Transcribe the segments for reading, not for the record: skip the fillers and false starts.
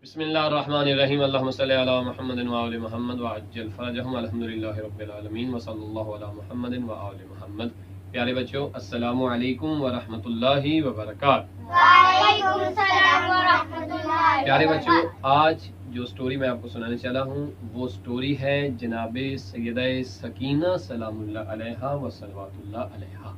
बिस्मिल्लाहिर्रहमानिर्रहीम अल्लाहुम्मा सल्लि अला मुहम्मदिन व आलि मुहम्मद व अज्जल फरजहुम अल्हम्दुलिल्लाहि रब्बिल आलमीन व सल्लल्लाहु अला मुहम्मदिन व आलि मुहम्मद। प्यारे बच्चों, अस्सलामु अलैकुम व रहमतुल्लाहि व बरकातहू। वालेकुम सलाम व रहमतुल्लाह। प्यारे बच्चों, आज जो स्टोरी मैं आपको सुनाने चला हूँ वो स्टोरी है जनाबे सैयदा सकीना सलामुल्लाह अलैहा व सलवातुल्लाह अलैहा।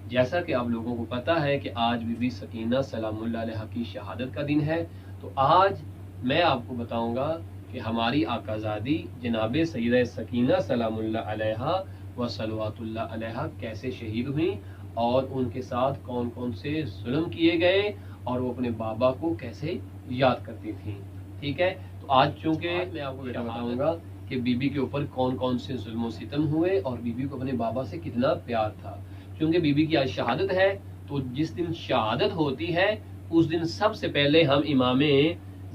जैसा कि आप लोगों को पता है कि आज बीबी सकीना सलामुल्लाह अलैहा की शहादत का दिन है, तो आज मैं आपको बताऊंगा कि हमारी आकाज़ादी जनाबे सैयदा सकीना सलामुल्लाह अलैहा व सलवातुल्लाह अलैहा कैसे शहीद हुई और उनके साथ कौन कौन से जुल्म किए गए और वो अपने बाबा को कैसे याद करती थी। ठीक है, तो आज चूंकि मैं आपको बेटा बताऊंगा कि बीबी के ऊपर कौन कौन से जुल्म सितम हुए और बीबी को अपने बाबा से कितना प्यार था। क्योंकि बीबी की आज शहादत है, तो जिस दिन शहादत होती है उस दिन सबसे पहले हम इमामे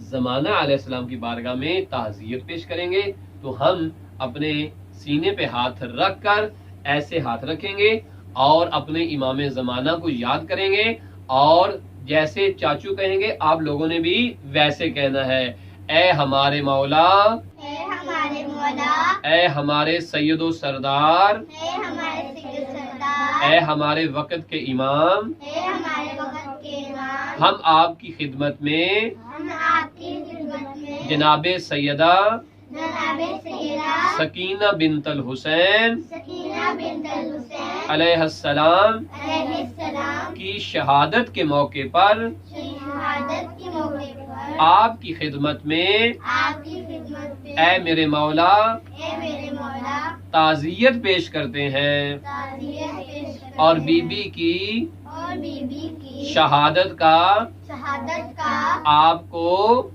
ज़माना अलैहिस्सलाम की बारगाह में ताज़ियत पेश करेंगे। तो हम अपने सीने पे हाथ रख कर ऐसे हाथ रखेंगे और अपने इमामे ज़माना को याद करेंगे और जैसे चाचू कहेंगे आप लोगों ने भी वैसे कहना है। ए हमारे मौला, ए हमारे मौला, ए हमारे सैयदो सरदार, ए हमारे सैयद सरदार, ए हमारे वक़्त के इमाम, ए हमारे वक़्त के इमाम, हम आपकी खिदमत में हम आपकी खिदमत में जनाबे सैयदा जनाबे सैयदा सकीना बिनतल हुसैन सकीना बिनतल हुसैन अलैहिस्सलाम अलैहिस्सलाम की शहादत के मौके पर शहादत के मौके पर आपकी खिदमत में आपकी खिदमत में ए मेरे मौला ए मेरे मौला ताज़ियत पेश करते हैं ताज़ियत पेश करते और हैं बीबी की और बीबी की शहादत का शहादत का आपको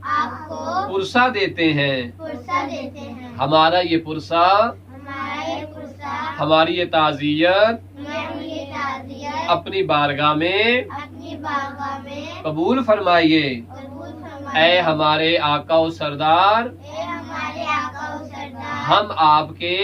आपको पुरसा देते हैं। पुरसा देते हैं। हमारा ये पुरसा, हमारा ये पुरसा, हमारी ये ताज़ियत हमारी ये ताज़ियत अपनी बारगाह में अपनी बारगाह में कबूल फरमाइए। कबूल फरमाइए। ए हमारे आका व सरदार, ए हमारे आका व सरदार, हम आपके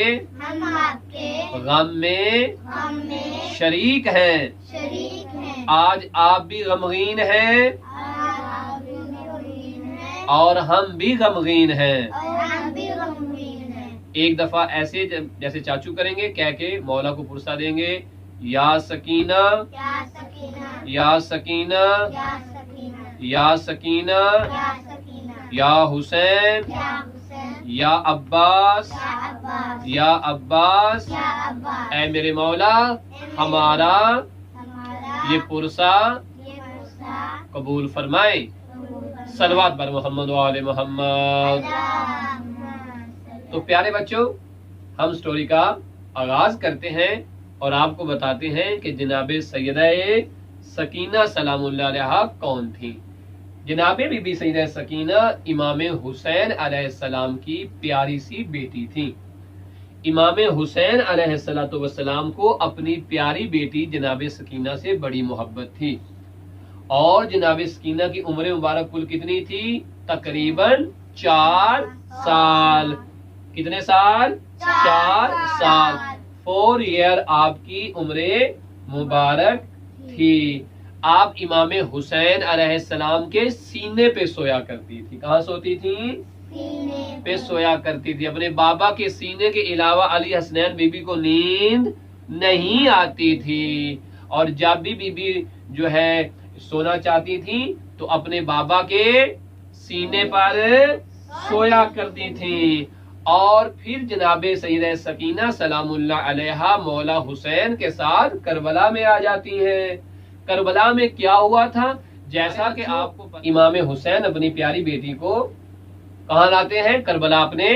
हम आपके गम में गम में शरीक हैं। शरीक हैं। आज आप भी गमगीन हैं आप भी गमगीन हैं और हम भी गमगीन हैं। और हम भी गमगीन हैं। एक दफा ऐसे जैसे चाचू करेंगे कह के मौला को पुरसा देंगे। या सकीना, या सकीना, या सकीना, या सकीना, या सकीना, या सकीना, या हुसैन, या हुसैन, या अब्बास, या अब्बास, या अब्बास, या अब्बास, ऐ मेरे मौला हमारा हमारा ये पुरसा ये पुरसा कबूल फरमाए। सलवात बर मोहम्मद व आले मोहम्मद। तो प्यारे बच्चों, हम स्टोरी का आगाज करते हैं और आपको बताते हैं कि जनाबे सैयदा सकीना सलामुल्लाह अलैहा कौन थी। जनाबे बीबी सैयदा सकीना इमाम हुसैन अलैहिस्सलाम की प्यारी सी बेटी थी। इमाम हुसैन अलैहिस्सलाम को अपनी प्यारी बेटी जनाबे सकीना से बड़ी मोहब्बत थी और जनाबे सकीना की उम्र मुबारक कुल कितनी थी? तकरीबन 4 साल। कितने साल? 4 साल। 4 ईयर आपकी उम्र मुबारक थी। आप इमाम हुसैन अलैहिस्सलाम के सीने पे सोया करती थी। कहाँ सोती थी? सीने पे सोया करती थी। अपने बाबा के सीने के अलावा अली हसनैन बीबी को नींद नहीं आती थी और जब भी बीबी जो है सोना चाहती थी तो अपने बाबा के सीने पर सोया करती थी। और फिर जनाबे सैयदा सकीना सलामुल्लाह अलैहा मौला हुसैन के साथ करबला में आ जाती हैं। करबला में क्या हुआ था? जैसा कि आपको इमाम हुसैन अपनी प्यारी बेटी को कहाँ लाते हैं? करबला अपने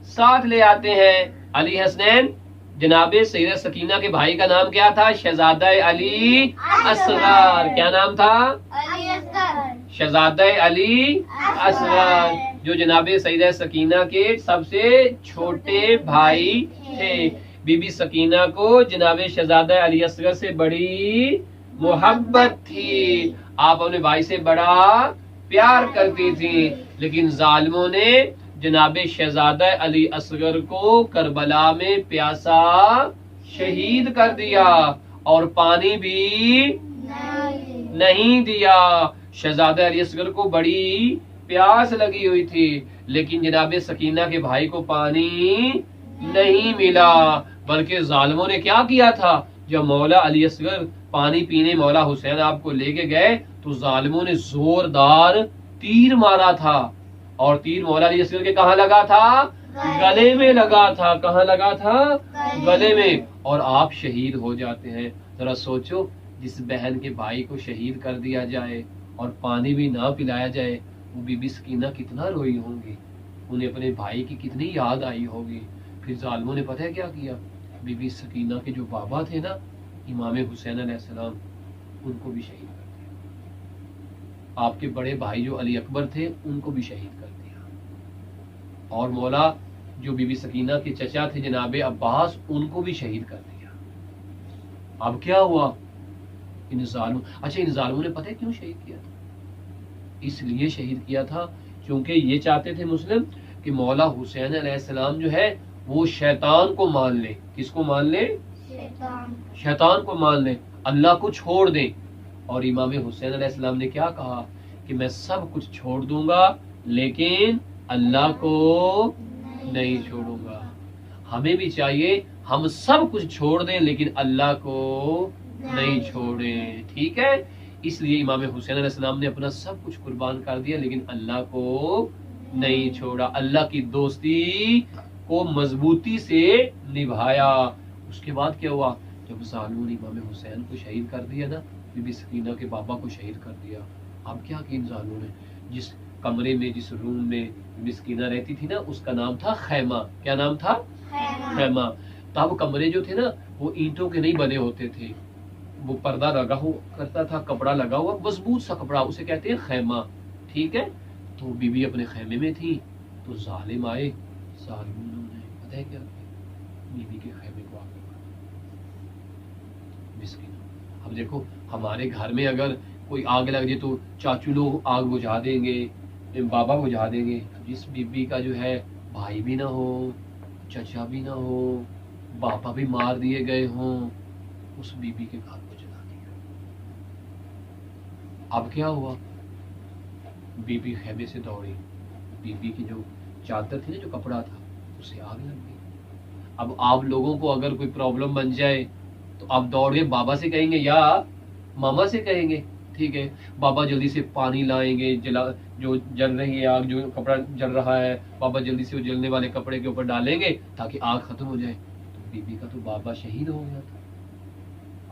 साथ ले आते हैं। अली हसनैन जनाबे सैयदा सकीना के भाई का नाम क्या था? शहजादा अली असगर। क्या नाम था? अली असगर, शहजादा अली असगर, जो जनाबे सैयदा सकीना के सबसे छोटे भाई थे। बीबी सकीना को जनाबे शहजादा अली असगर से बड़ी मोहब्बत थी। आप अपने भाई से बड़ा प्यार करती थी, लेकिन जालिमों ने जनाबे शहजादा अली असगर को करबला में प्यासा शहीद कर दिया और पानी भी नहीं दिया। शहजादा अली असगर को बड़ी प्यास लगी हुई थी, लेकिन जनाब सकीना के भाई को पानी नहीं मिला, बल्कि जालिमों ने क्या किया था, जब मौला अली असगर पानी पीने मौला हुसैन आपको लेके गए तो जालिमों ने जोरदार तीर मारा था, और तीर मौला अली असगर के कहाँ लगा था, गले में लगा था। कहाँ लगा था, गले में, और आप शहीद हो जाते हैं। जरा सोचो, जिस बहन के भाई को शहीद कर दिया जाए और पानी भी ना पिलाया जाए, वो बीबी सकीना कितना रोई होंगी, उन्हें अपने भाई की कितनी याद आई होगी। फिर जालिमों ने पता है क्या किया, बीबी सकीना के जो बाबा थे ना, इमाम हुसैन अलैहिस्सलाम, उनको भी शहीद कर दिया। आपके बड़े भाई जो अली अकबर थे, उनको भी शहीद कर दिया। और मौला जो बीबी सकीना के चचा थे जनाबे अब्बास, उनको भी शहीद कर दिया। अब क्या हुआ, इन जालिमों ने पता है क्यों शहीद किया था, इसलिए शहीद किया था क्योंकि ये चाहते थे मुस्लिम कि मौला हुसैन अलैहिस्सलाम जो है वो शैतान को मान ले। किसको मान ले, शैतान को मान ले, अल्लाह को छोड़ दे। और इमाम हुसैन अलैहिस्सलाम ने क्या कहा कि मैं सब कुछ छोड़ दूंगा लेकिन अल्लाह को नहीं छोड़ूंगा। हमें भी चाहिए हम सब कुछ छोड़ दें लेकिन अल्लाह को नहीं छोड़ें, ठीक है। इसलिए इमाम हुसैन अलैहिस्सलाम ने अपना सब कुछ कुर्बान कर दिया लेकिन अल्लाह को नहीं छोड़ा, अल्लाह की दोस्ती को मजबूती से निभाया। उसके बाद क्या हुआ, जब जालिमों ने इमाम हुसैन को शहीद कर दिया ना, बीबी सकीना के बाबा को शहीद कर दिया। अब क्या किया जालिमों ने, जिस कमरे में, जिस रूम में बीबी सकीना रहती थी ना, उसका नाम था खैमा। क्या नाम था, खैमा। तब कमरे जो थे ना वो ईंटों के नहीं बने होते थे, वो पर्दा लगा हुआ करता था, कपड़ा लगा हुआ मजबूत सा कपड़ा, उसे कहते हैं खैमा, ठीक है। तो बीबी अपने खैमे में थी, तो जालिम आए, जालिमों ने पता है क्या किया, बीबी के खैमे को आग लगा मिस्किन। अब देखो, हमारे घर में अगर कोई आग लग जाए तो चाचू लोग आग बुझा देंगे, बाबा बुझा देंगे। जिस बीबी का जो है भाई भी ना हो, चचा भी ना हो, बापा भी मार दिए गए हों, उस बीबी के घर को जला दिया। अब क्या हुआ, बीबी खेमे से दौड़ी, बीबी की जो चादर थी ना, जो कपड़ा था, उसे आग लग गई। अब आप लोगों को अगर कोई प्रॉब्लम बन जाए तो आप दौड़ के बाबा से कहेंगे या मामा से कहेंगे, ठीक है। बाबा जल्दी से पानी लाएंगे, जो जल रही है आग, जो कपड़ा जल रहा है, बाबा जल्दी से वो जलने वाले कपड़े के ऊपर डालेंगे ताकि आग खत्म हो जाए। तो बीबी का तो बाबा शहीद हो गया था,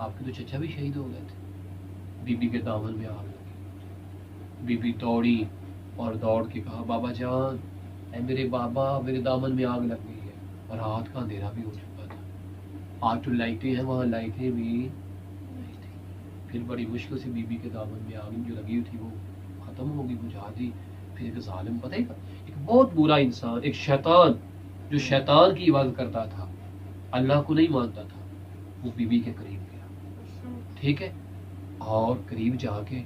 आपके तो चचा भी शहीद हो गए थे। बीबी के दामन में आग लगी। बीबी दौड़ी और दौड़ के कहा, बाबा जान, ऐ मेरे बाबा, मेरे दामन में आग लग गई है। और रात का अंधेरा भी हो चुका था, आज तो लाइटें हैं, वहां लाइटें भी नहीं थी। फिर बड़ी मुश्किल से बीबी के दामन में आग जो लगी हुई थी वो खत्म होगी, बुझा दी। फिर एक जालिम, पता है, एक बहुत बुरा इंसान, एक शैतान, जो शैतान की इबादत करता था, अल्लाह को नहीं मानता था, वो बीबी के करीब गया, ठीक है। और करीब जाके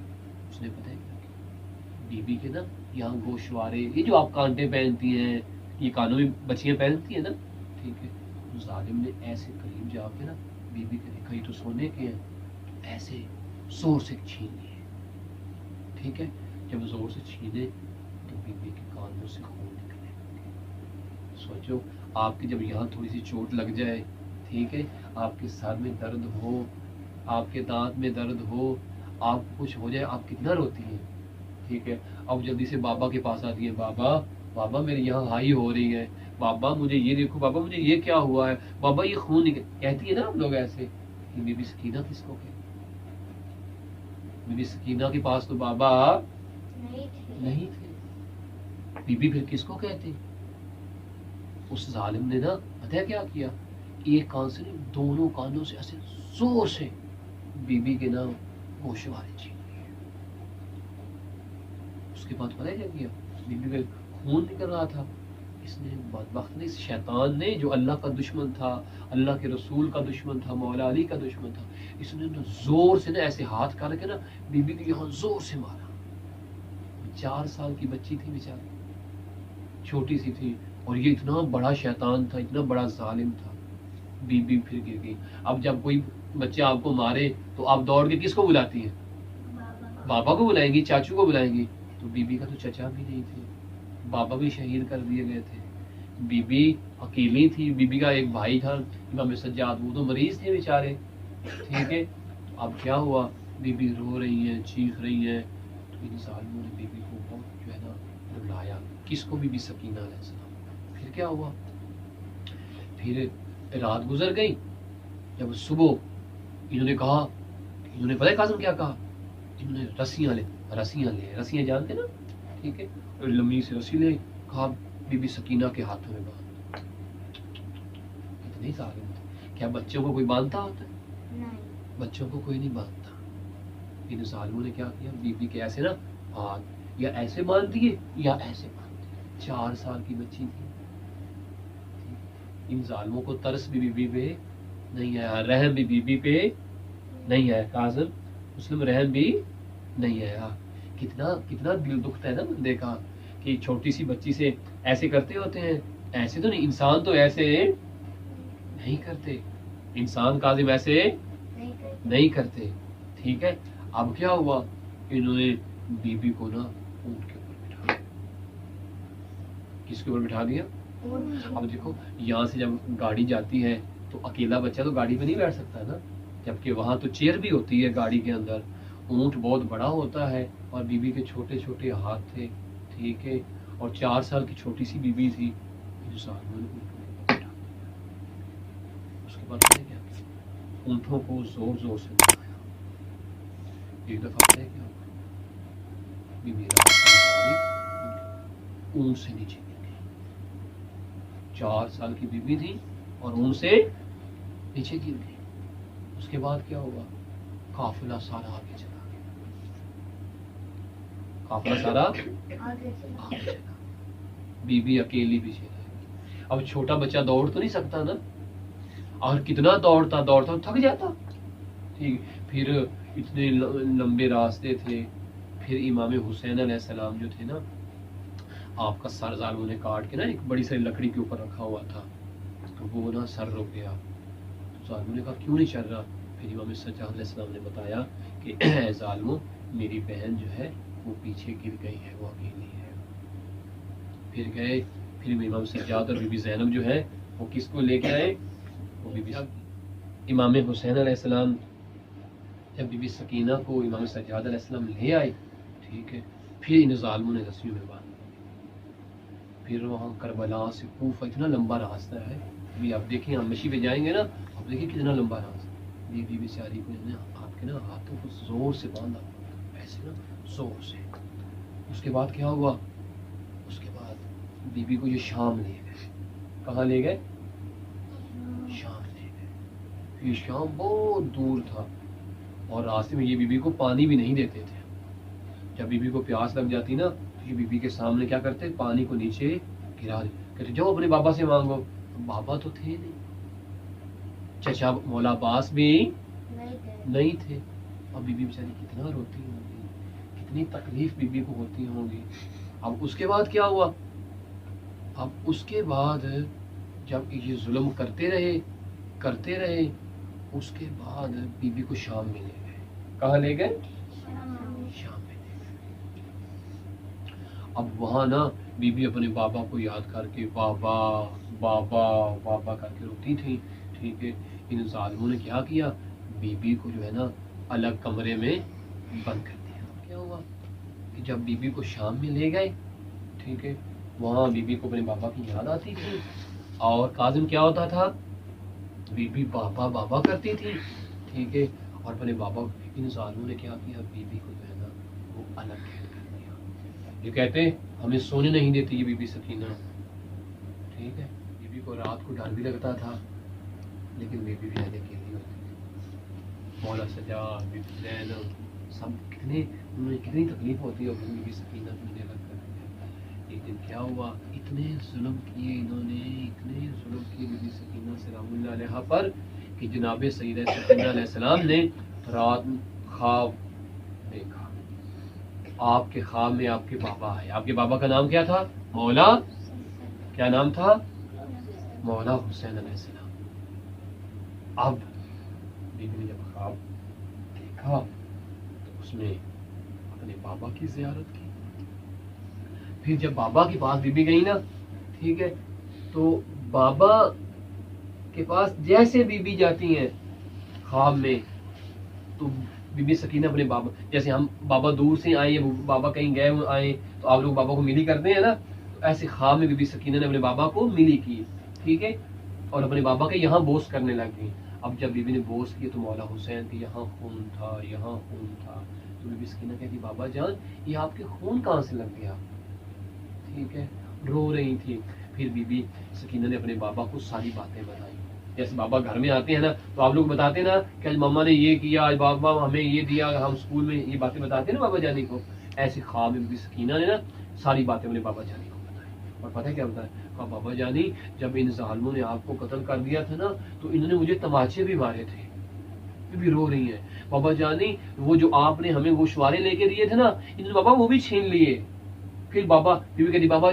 उसने पता है क्या किया, बीबी के ना यहाँ गोशवारे, ये जो आप कांटे पहनती हैं, ये कानों में बच्चियां पहनती हैं ना, ठीक है। उस जालिम ने ऐसे करीब जाके ना बीबी के देखा, ये तो सोने के हैं, तो ऐसे जोर से छीन लिए, ठीक है। जब जोर से छीने तो बीबी के कानों से खून निकले। सोचो, आपकी जब यहाँ थोड़ी सी चोट लग जाए, ठीक है, आपके सर में दर्द हो, आपके दांत में दर्द हो, आपको कुछ हो जाए, आप कितना रोती हैं, ठीक है। अब जल्दी से बाबा के पास आती है, बाबा बाबा मेरी यहाँ हाई हो रही है, बाबा मुझे ये देखो, बाबा मुझे ये क्या हुआ है, बाबा ये खून निकल, कहती है ना आप लोग ऐसे। कि बीबी सकीना किसको कहती, बीबी सकीना के पास तो बाबा नहीं थे, बीबी फिर किसको कहती। उस जालिम ने ना पता है क्या किया, एक कान से नहीं, दोनों कानों से ऐसे जोर से बीबी के ना गोशवारे छीन लिए। उसके बाद पता है क्या किया, बीबी में खून निकल रहा था, इसने बदबख्त ने, इस शैतान ने, जो अल्लाह का दुश्मन था, अल्लाह के रसूल का दुश्मन था, मौला अली का दुश्मन था, इसने ना जोर से ना ऐसे हाथ करके ना बीबी के यहाँ जोर से मारा। 4 साल की बच्ची थी बेचारी, छोटी सी थी, और ये इतना बड़ा शैतान था, इतना बड़ा जालिम था। बीबी फिर गिर गई। अब जब कोई बच्चा आपको मारे तो आप दौड़ के किसको बुलाती है, बाबा को बुलाएंगी, चाचू को बुलाएंगी, تو बीबी का तो चचा भी नहीं थे, बाबा भी शहीद कर दिए गए थे, बीबी अकेली थी, बीबी का एक भाई था इमाम सज्जाद, वो तो मरीज थे बेचारे, ठीक है। तो अब क्या हुआ, बीबी रो रही है, चीख रही है, तो इन सालों ने बीबी को बहुत जो है ना रुलाया, किसको, बीबी सकीना अलैहिस्सलाम। फिर क्या हुआ, फिर रात गुजर गई, जब सुबह इन्होंने कहा, इन्होंने पता है कासिम क्या कहा, इन्होंने रस्सियां जानते ना, ठीक है, और लंबी सी रस्सी ले, कहा बीबी सकीना के हाथों में बांध। इतने जालिम थे, क्या बच्चों को कोई बांधता होता है? नहीं। बच्चों को कोई नहीं बांधता। इन जालिमों ने क्या किया, बीबी के ऐसे ना हाथ या ऐसे बांध दिए या ऐसे बांध दिए। 4 साल की बच्ची थी। इन जालिमों को तरस भी बीबी पे नहीं आया, रहम भी बीबी पे नहीं आया, काज़िम मुस्लिम रहम भी नहीं आया। कितना कितना दिल दुखता है ना बंदे का कि छोटी सी बच्ची से ऐसे करते होते हैं, ऐसे तो नहीं, इंसान तो ऐसे नहीं करते, इंसान काज़िम ऐसे नहीं करते, ठीक है। अब क्या हुआ, इन्होंने बीबी को ना ऊंट के ऊपर बिठा दिया। किसके ऊपर बिठा दिया? अब देखो, यहाँ से जब गाड़ी जाती है तो अकेला बच्चा तो गाड़ी पे नहीं बैठ सकता ना, जबकि वहां तो चेयर भी होती है गाड़ी के अंदर। ऊंट बहुत बड़ा होता है और बीबी के छोटे छोटे हाथ थे, ठीक है, और 4 साल की छोटी सी बीबी थी। इंसान ने ऊँटों के ऊपर बिठा दिया। उसके बाद पता है क्या किया? ऊँटों को जोर जोर से दबाया। एक दफा पता है क्या हुआ, बीबी ऊँट से नीचे गिर गई। 4 साल की बीबी थी और ऊँट से नीचे गिर गई। उसके बाद क्या हुआ, काफिला सारा आगे चला गया, काफिला सारा आगे चला, बीबी अकेली पीछे रह गई। अब छोटा बच्चा दौड़ तो नहीं सकता ना, और कितना दौड़ता दौड़ता थक जाता, ठीक। फिर इतने लंबे रास्ते थे, फिर इमाम हुसैन अलैहिस्सलाम जो थे ना, आपका सर जालिमों ने काट के ना एक बड़ी सारी लकड़ी के ऊपर रखा हुआ था, तो वो ना सर रुक गया। तो जालिमों ने कहा क्यों नहीं चल रहा? फिर इमाम सज्जाद अलैहिस्सलाम ने बताया कि जालिमों, मेरी बहन जो है वो पीछे गिर गई है, वो अकेली है। फिर गए, फिर इमाम सज्जाद और बीबी ज़ैनब जो है वो किसको लेके आए, वो बीबी इमाम हुसैन अलैहिस्सलाम जब बीबी सकीना को इमाम सज्जाद अलैहिस्सलाम ले आए, ठीक है, फिर इन जालिमों ने रस्सियों में बांध दिया। फिर वहाँ करबला से कूफा इतना लंबा रास्ता है, अभी आप देखें, हम मशी पे जाएंगे ना, आप देखिए कितना लंबा रास्ता। बीबी बेचारी को आपके ना हाथों को जोर से बांधा, ऐसे ना जोर से। उसके बाद क्या हुआ, उसके बाद बीबी को ये शाम ले गए। कहाँ ले गए? शाम ले गए। ये शाम बहुत दूर था और रास्ते में ये बीबी को पानी भी नहीं देते थे। जब बीबी को प्यास लग जाती ना, तो ये बीबी के सामने क्या करते, पानी को नीचे गिरा देते, कहते जाओ अपने बाबा से मांगो। तो बाबा तो थे नहीं, चचा मौला अब्बास भी नहीं थे। अब बीबी बेचारी कितना रोती होंगी, कितनी तकलीफ बीबी को होती होंगी। अब उसके बाद क्या हुआ, अब उसके बाद जब ये जुल्म करते रहे, उसके बाद बीबी को शाम में ले गए। कहाँ ले गए? शाम में ले गए। अब वहां ना बीबी अपने बाबा को याद करके बाबा बाबा बाबा करके रोती थी, ठीक है। इन जालिमों ने क्या किया, बीबी को जो है ना अलग कमरे में बंद कर दिया। क्या हुआ कि जब बीबी को शाम में ले गए, ठीक है, वहाँ बीबी को अपने बाबा की याद आती थी और काजिम क्या होता था, बीबी बाबा बाबा करती थी, ठीक है, और अपने बाबा। इन जालिमों ने क्या किया, बीबी को जो है ना वो अलग कैद कर दिया। ये कहते हमें सोने नहीं देती ये बीबी सकीना, ठीक है। बीबी को रात को डर भी लगता था, लेकिन बीबी भी रहने के लिए होती थी। मौला सज्जाद, बीबी ज़ैनब, सब कितनी तकलीफ होती है बीबी सकीना को अलग कर दिया। एक दिन क्या हुआ, इतने जुल्म किए इन्होंने, इतने जुल्म किए बीबी सकीना सलामुल्लाह अलैहा पर कि जनाब सैयदा सकीना अलैहिस्सलाम ने रात ख्वाब देखा। आपके ख्वाब में आपके बाबा आए। आपके बाबा का नाम क्या था? मौला, क्या नाम था? मौला हुसैन अलैहिस्सलाम। अब बीबी ने जब ख्वाब देखा तो उसने अपने बाबा की ज़ियारत की, फिर जब बाबा के पास बीबी गई ना, ठीक है, तो बाबा के पास जैसे बीबी जाती हैं ख्वाब में, तो बीबी सकीना अपने बाबा, जैसे हम बाबा दूर से आए, बाबा कहीं गए आए तो आप लोग बाबा को मिली करते हैं ना, तो ऐसे ख्वाब में बीबी सकीना ने अपने बाबा को मिली की, ठीक है, और अपने बाबा के यहाँ बोस करने लग गई। अब जब बीबी ने बोस किया तो मौला हुसैन के यहाँ खून था, यहाँ खून था, तो बीबी सकीना कहती बाबा जान ये आपके खून कहाँ से लग गया, ठीक है, रो रही थी। फिर बीबी सकीना ने अपने बाबा को सारी बातें बताई। जैसे बाबा घर में आते हैं ना तो आप लोग बताते ना कि आज मम्मा ने ये किया, आज बाबा हमें ये दिया, हम स्कूल में ये बातें बताते हैं ना बाबा जानी को, ऐसे ख्वाब में बीबी सकीना ने ना सारी बातें अपने बाबा जानी को बताई। और पता है क्या बताया, कहा बाबा जानी जब इन जालिमों ने आपको कत्ल कर दिया था ना तो इन्होंने मुझे तमाचे भी मारे थे। बीबी रो रही है, बाबा जानी वो जो आपने हमें वो शुआरे लेके दिए थे ना, इन्होंने बाबा वो भी छीन लिए। फिर बाबा बीबी कहती बाबा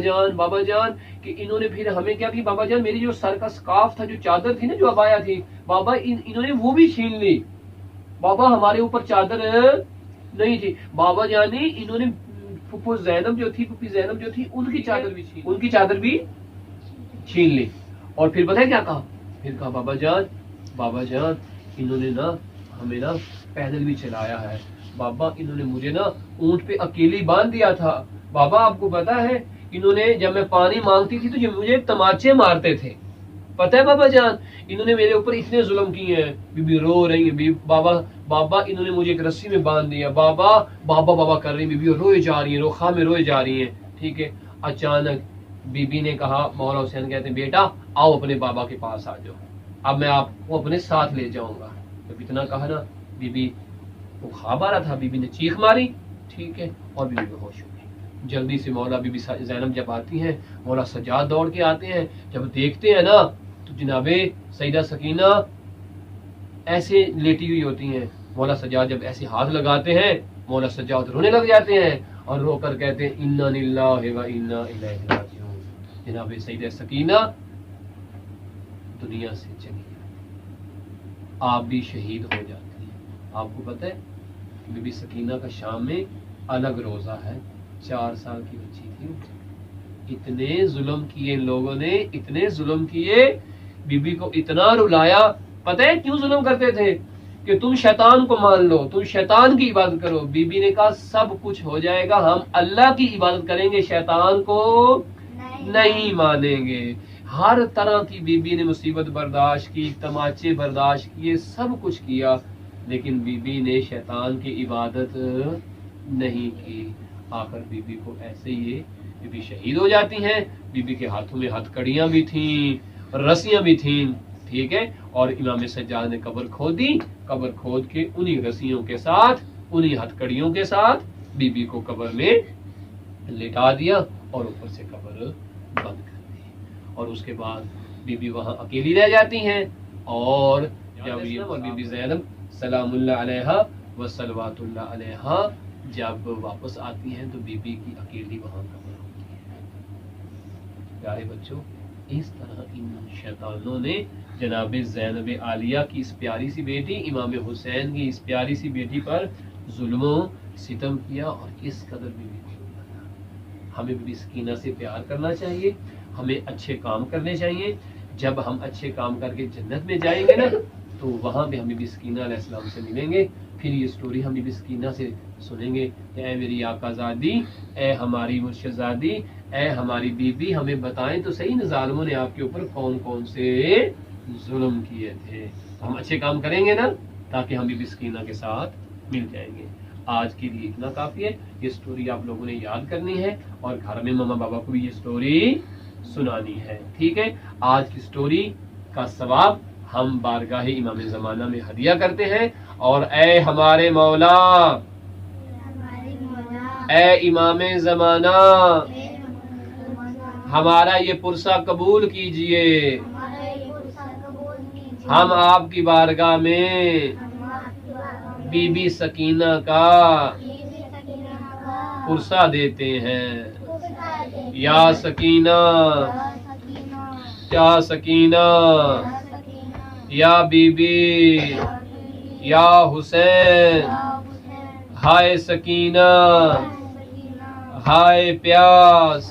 जान कि इन्होंने फिर हमें क्या की, बाबा जान मेरी जो सर का स्कार्फ था, जो चादर थी ना, जो अबाया थी, बाबा इन्होंने वो भी छीन ली। बाबा हमारे ऊपर चादर नहीं थी, बाबा जानी इन्होंने फुप्पी जैनब जो थी उनकी चादर भी छीन ली। और फिर बताए क्या कहा, फिर कहा बाबा जान इन्होंने ना हमें ना पैदल भी चलाया है, बाबा इन्होंने मुझे ना ऊंट पे अकेली बांध दिया था, बाबा आपको पता है इन्होंने जब मैं पानी मांगती थी तो जब मुझे तमाचे मारते थे, पता है बाबा जान इन्होंने मेरे ऊपर इतने जुल्म किए हैं। बीबी रो रही है, बाबा इन्होंने मुझे एक रस्सी में बांध दिया, बाबा कर रही, बीबी रोए जा रही है, रोखा में रोए जा रही है, ठीक है। अचानक बीबी ने कहा, मौला हुसैन कहते हैं बेटा आओ अपने बाबा के पास आ जाओ, अब मैं आपको अपने साथ ले जाऊंगा। जब इतना कहा ना, बीबी को ख्वाब आ रहा था, बीबी ने चीख मारी, ठीक है, और बीबी बेहोश हो गई। जल्दी से मौला बीबी ज़ैनब जब आती हैं, मौला सज्जाद दौड़ के आते हैं, जब देखते हैं ना तो जनाबे सईदा सकीना ऐसे लेटी हुई होती हैं। मौला सज्जाद जब ऐसे हाथ लगाते हैं, मौला सज्जाद रोने लग जाते हैं और रोकर कहते हैं इन्ना लिल्लाहि व इन्ना इलैहि राजिऊन। जनाबे सईदा सकीना दुनिया से चली गई, आप भी शहीद हो जाती हैं। आपको पता है बीबी सकीना का शाम में अलग रोजा है, 4 साल की बच्ची थी। इतने जुल्म किए इन लोगों ने, इतने जुल्म किए, बीबी को इतना रुलाया। पता है क्यों जुल्म करते थे कि तुम शैतान को मान लो, तुम शैतान की इबादत करो। बीबी ने कहा सब कुछ हो जाएगा, हम अल्लाह की इबादत करेंगे, शैतान को नहीं मानेंगे। हर तरह की बीबी ने मुसीबत बर्दाश्त की, तमाचे बर्दाश्त किए, सब कुछ किया, लेकिन बीबी ने शैतान की इबादत नहीं की। आखिर बीबी को ऐसे ही बीबी शहीद हो जाती हैं। बीबी के हाथों में हथकड़ियां भी थीं, रस्सियां भी थीं, ठीक है। और इमाम सज्जाद ने कब्र खोदी, कब्र खोद के उन्हीं रस्सियों के साथ, उन्हीं हथकड़ियों के साथ बीबी को कब्र में लेटा दिया और ऊपर से कब्र बंद कर दी। और उसके बाद बीबी वहां अकेली रह जाती हैं। और जब ये बीबी ज़ैनब सलामुल्लाह अलैहा व सलवातुल्लाह अलैहा जब वापस आती हैं तो बीबी की अकेली वहां कब्र होती है। प्यारे बच्चों, इस तरह इन शैतानों ने जनाब ज़ैनब आलिया की इस प्यारी सी बेटी, इमाम हुसैन की इस प्यारी सी बेटी पर जुल्म सितम किया और किस कदर बीबी को रुलाया। हमें बीबी सकीना से प्यार करना चाहिए, हमें अच्छे काम करने चाहिए। जब हम अच्छे काम करके जन्नत में जाएंगे ना तो वहां पे हम बीबी सकीना अलैहिस्सलाम से मिलेंगे। फिर ये स्टोरी हम बीबी सकीना से सुनेंगे कि ऐ मेरी आकाज़ादी, ऐ हमारी मुर्शदादी, ऐ हमारी बीबी, हमें बताएं तो सही इन जालिमों ने आपके ऊपर कौन कौन से जुल्म किए थे। हम अच्छे काम करेंगे ना ताकि हम बीबी सकीना के साथ मिल जाएंगे। आज के लिए इतना काफी है। ये स्टोरी आप लोगों ने याद करनी है और घर में मम्मा पापा को भी ये स्टोरी सुनानी है, ठीक है। आज की स्टोरी का सवाब हम बारगाह इमाम ज़माना में हदिया करते हैं। और ऐ हमारे मौला, ऐ इमाम ज़माना, हमारा ये पुरसा कबूल कीजिए। हम आपकी बारगाह में बीबी सकीना का पुरसा देते हैं। या सकीना, या सकीना, या बीबी, या हुसैन, हाय सकीना, ہائے پیاس،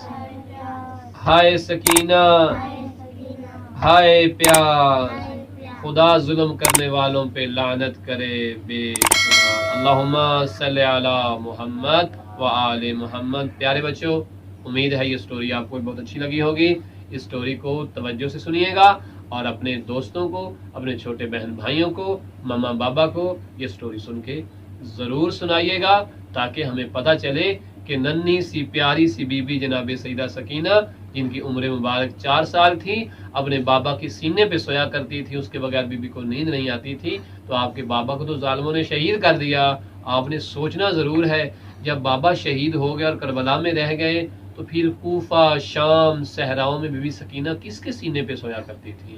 ہائے سکینہ، ہائے پیاس، خدا ظلم کرنے والوں پہ لعنت کرے بے شمار۔ اللہم صلی علی محمد و آل محمد۔ پیارے بچوں، امید ہے یہ سٹوری آپ کو بہت اچھی لگی ہوگی۔ اس سٹوری کو توجہ سے سنیے گا اور اپنے دوستوں کو، اپنے چھوٹے بہن بھائیوں کو، ماما بابا کو یہ سٹوری سن کے ضرور سنائیے گا، تاکہ ہمیں پتہ چلے کہ ننھی سی پیاری سی بی بی جناب سیدہ سکینہ، جن کی عمر مبارک 4 سال تھی، اپنے بابا کے سینے پہ سویا کرتی تھی، اس کے بغیر بی بی کو نیند نہیں آتی تھی، تو آپ کے بابا کو تو ظالموں نے شہید کر دیا۔ آپ نے سوچنا ضرور ہے، جب بابا شہید ہو گئے اور کربلا میں رہ گئے، تو پھر کوفہ، شام، صحراؤں میں بی بی سکینہ کس کے سینے پہ سویا کرتی تھی؟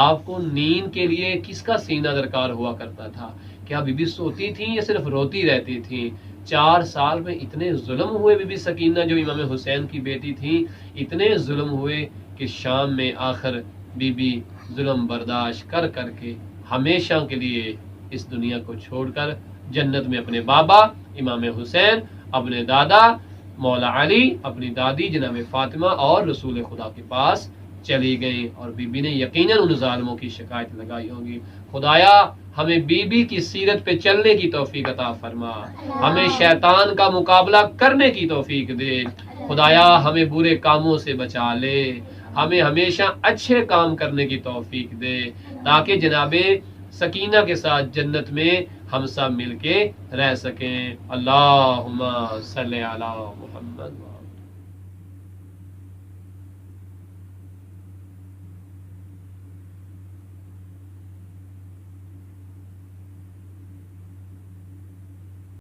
آپ کو نیند کے لیے کس کا سینہ درکار ہوا کرتا تھا؟ کیا بی بی سوتی تھی یا صرف روتی رہتی تھی؟ 4 سال میں اتنے ظلم ہوئے بی بی سکینہ جو امام حسین کی بیٹی تھی، اتنے ظلم ہوئے کہ شام میں آخر بی بی ظلم برداشت کر کر کے ہمیشہ کے لیے اس دنیا کو چھوڑ کر جنت میں اپنے بابا امام حسین، اپنے دادا مولا علی، اپنی دادی جناب فاطمہ اور رسول خدا کے پاس چلی گئی، اور بی بی نے یقیناً ان ظالموں کی شکایت لگائی ہوگی۔ خدایا ہمیں بی بی کی سیرت پہ چلنے کی توفیق عطا فرما، ہمیں شیطان کا مقابلہ کرنے کی توفیق دے، خدایا ہمیں برے کاموں سے بچا لے، ہمیں ہمیشہ اچھے کام کرنے کی توفیق دے، تاکہ جناب سکینہ کے ساتھ جنت میں ہم سب مل کے رہ سکیں۔ اللہم صلی علی محمد۔